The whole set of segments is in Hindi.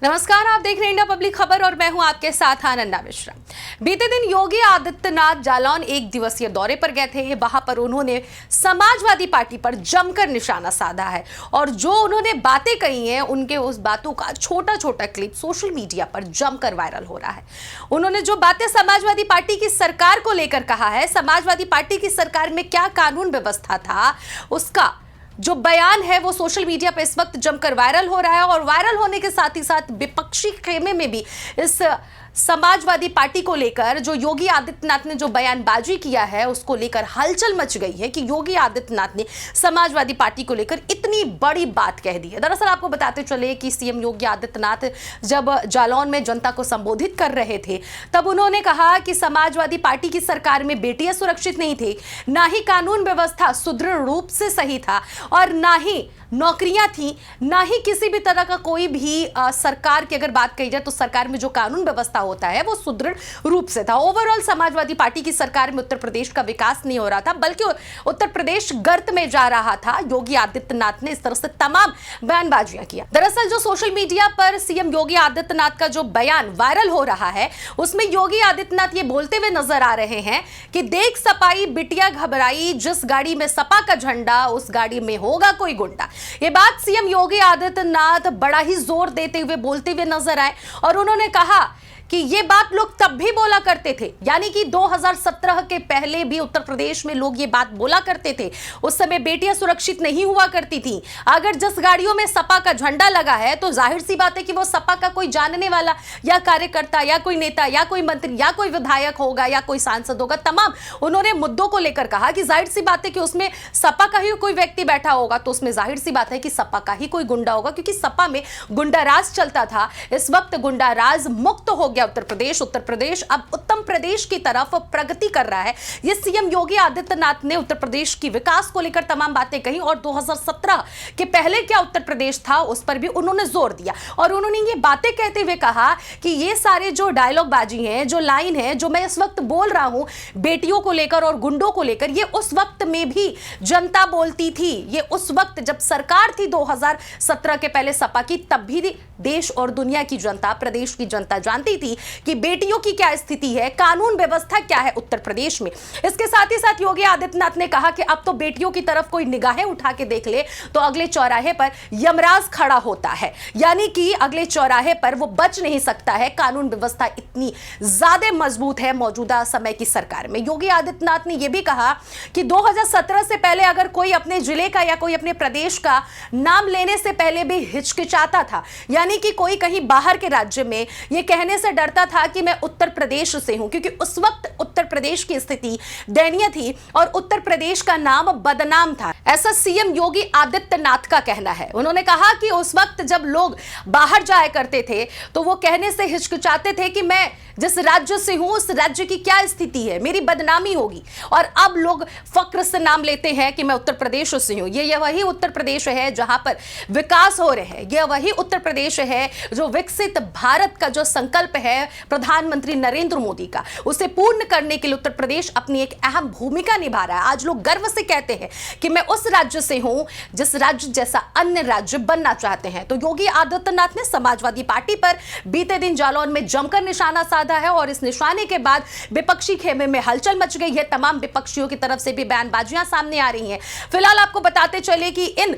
नमस्कार, आप देख रहे हैं इंडिया पब्लिक खबर और मैं हूं आपके साथ आनंदा मिश्रा। बीते दिन योगी आदित्यनाथ जालौन एक दिवसीय दौरे पर गए थे। वहां पर उन्होंने समाजवादी पार्टी पर जमकर निशाना साधा है और जो उन्होंने बातें कही हैं उनके उस बातों का छोटा छोटा क्लिप सोशल मीडिया पर जमकर वायरल हो रहा है। उन्होंने जो बातें समाजवादी पार्टी की सरकार को लेकर कहा है, समाजवादी पार्टी की सरकार में क्या कानून व्यवस्था था, उसका जो बयान है वो सोशल मीडिया पे इस वक्त जमकर वायरल हो रहा है। और वायरल होने के साथ ही साथ विपक्षी खेमे में भी इस समाजवादी पार्टी को लेकर जो योगी आदित्यनाथ ने जो बयानबाजी किया है उसको लेकर हलचल मच गई है कि योगी आदित्यनाथ ने समाजवादी पार्टी को लेकर इतनी बड़ी बात कह दी है। दरअसल आपको बताते चले कि सीएम योगी आदित्यनाथ जब जालौन में जनता को संबोधित कर रहे थे तब उन्होंने कहा कि समाजवादी पार्टी की सरकार में बेटियां सुरक्षित नहीं थी, ना ही कानून व्यवस्था सुदृढ़ रूप से सही था और ना ही नौकरियां थी, ना ही किसी भी तरह का कोई भी सरकार की अगर बात कही जाए तो सरकार में जो कानून व्यवस्था होता है वो सुदृढ़ रूप से था। ओवरऑल समाजवादी पार्टी की सरकार में उत्तर प्रदेश का विकास नहीं हो रहा था, बल्कि उत्तर प्रदेश गर्त में जा रहा था। योगी आदित्यनाथ ने इस तरह से तमाम बयानबाजियां किया। दरअसल जो सोशल मीडिया पर सीएम योगी आदित्यनाथ का जो बयान वायरल हो रहा है उसमें योगी आदित्यनाथ ये बोलते हुए नजर आ रहे हैं कि देख सपाई बिटिया घबराई, जिस गाड़ी में सपा का झंडा उस गाड़ी में होगा कोई गुंडा। ये बात सीएम योगी आदित्यनाथ बड़ा ही जोर देते हुए बोलते हुए नजर आए और उन्होंने कहा कि ये बात लोग तब भी बोला करते थे, यानी कि 2017 के पहले भी उत्तर प्रदेश में लोग ये बात बोला करते थे। उस समय बेटियां सुरक्षित नहीं हुआ करती थी। अगर जिस गाड़ियों में सपा का झंडा लगा है तो जाहिर सी बात है कि वो सपा का कोई जानने वाला या कार्यकर्ता या कोई नेता या कोई मंत्री या कोई विधायक होगा या कोई सांसद होगा। तमाम उन्होंने मुद्दों को लेकर कहा कि जाहिर सी बात है कि उसमें सपा का ही कोई व्यक्ति बैठा होगा तो उसमें जाहिर सी बात है कि सपा का ही कोई गुंडा होगा, क्योंकि सपा में गुंडाराज चलता था। इस वक्त गुंडाराज मुक्त हो गया उत्तर प्रदेश अब उत्तम प्रदेश की तरफ प्रगति कर रहा है। ये सीएम योगी आदित्यनाथ ने उत्तर प्रदेश की विकास को लेकर तमाम बातें कही और 2017 के पहले क्या उत्तर प्रदेश था उस पर भी उन्होंने जोर दिया। और उन्होंने ये बातें कहते हुए कहा कि ये सारे जो डायलॉग बाजी हैं, जो लाइन है जो मैं इस वक्त बोल रहा हूं बेटियों को लेकर और गुंडों को लेकर, ये उस वक्त में भी जनता बोलती थी। ये उस वक्त जब सरकार थी 2017 के पहले सपा की, तब भी देश और दुनिया की जनता, प्रदेश की जनता जानती थी कि बेटियों की क्या स्थिति है, कानून व्यवस्था क्या है उत्तर प्रदेश में। इसके साथ ही साथ योगी आदित्यनाथ ने कहा कि अब तो बेटियों की तरफ कोई निगाहें उठा के देख ले तो अगले चौराहे पर यमराज खड़ा होता है, यानी कि अगले चौराहे पर वो बच नहीं सकता है। कानून व्यवस्था इतनी ज्यादा मजबूत है मौजूदा समय की सरकार में। योगी आदित्यनाथ ने यह भी कहा कि 2017 से पहले अगर कोई अपने जिले का या कोई अपने प्रदेश का नाम लेने से पहले भी हिचकिचाता था, यानी कि कोई कहीं बाहर के राज्य में यह कहने से डरता था कि मैं उत्तर प्रदेश से हूं, क्योंकि उस वक्त उत्तर प्रदेश की स्थिति दयनीय थी और उत्तर प्रदेश का नाम बदनाम था, ऐसा सीएम योगी आदित्यनाथ का कहना है। उन्होंने कहा कि उस वक्त जब लोग बाहर जाया करते थे तो वो कहने से हिचकिचाते थे कि मैं जिस राज्य से हूं उस राज्य की क्या स्थिति है, मेरी बदनामी होगी। और अब लोग फक्र से नाम लेते हैं कि मैं उत्तर प्रदेश से हूं। ये वही उत्तर प्रदेश है जहां पर विकास हो रहे हैं। यह वही उत्तर प्रदेश है जो विकसित भारत का जो संकल्प है प्रधानमंत्री नरेंद्र मोदी का, उसे पूर्ण करने के लिए उत्तर प्रदेश अपनी एक अहम भूमिका निभा रहा है। आज लोग गर्व से कहते हैं कि मैं उस राज्य से हूं जिस राज्य जैसा अन्य राज्य बनना चाहते हैं। तो योगी आदित्यनाथ ने समाजवादी पार्टी पर बीते दिन जालौन में जमकर निशाना साधा है और इस निशाने के बाद विपक्षी खेमे में हलचल मच गई है। तमाम विपक्षियों की तरफ से भी बयानबाजियां सामने आ रही हैं। फिलहाल आपको बताते चले कि इन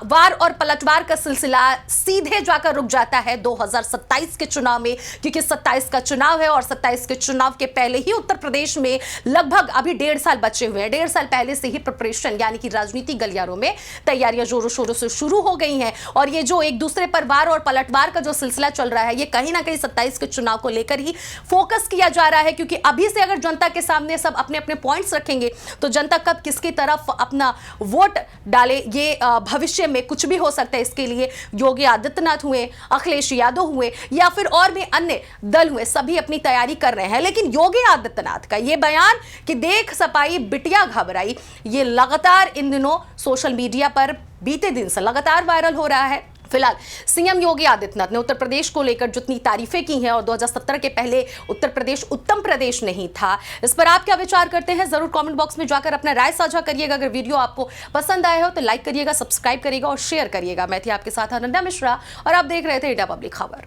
वार और पलटवार का सिलसिला सीधे जाकर रुक जाता है 2027 के चुनाव में, क्योंकि 27 का चुनाव है और 27 के चुनाव के पहले ही उत्तर प्रदेश में लगभग अभी 1.5 साल बचे हुए हैं। 1.5 साल पहले से ही प्रिपरेशन यानी कि राजनीति गलियारों में तैयारियां जोरों शोरों से शुरू हो गई हैं और ये जो एक दूसरे पर वार और पलटवार का जो सिलसिला चल रहा है ये कहीं ना कहीं 27 के चुनाव को लेकर ही फोकस किया जा रहा है। क्योंकि अभी से अगर जनता के सामने सब अपने अपने पॉइंट्स रखेंगे तो जनता कब किसकी तरफ अपना वोट डाले ये भविष्य में कुछ भी हो सकता है। इसके लिए योगी आदित्यनाथ हुए, अखिलेश यादव हुए या फिर और भी अन्य दल हुए, सभी अपनी तैयारी कर रहे हैं। लेकिन योगी आदित्यनाथ का ये बयान कि देख सपाई बिटिया घबराई, ये लगातार इन दिनों सोशल मीडिया पर बीते दिन से लगातार वायरल हो रहा है। फिलहाल सीएम योगी आदित्यनाथ ने उत्तर प्रदेश को लेकर जितनी तारीफें की हैं और 2017 के पहले उत्तर प्रदेश उत्तम प्रदेश नहीं था, इस पर आप क्या विचार करते हैं जरूर कमेंट बॉक्स में जाकर अपना राय साझा करिएगा। अगर वीडियो आपको पसंद आया हो तो लाइक करिएगा, सब्सक्राइब करिएगा और शेयर करिएगा। मैं थी आपके साथ अनन्या मिश्रा और आप देख रहे थे इंडिया पब्लिक खबर।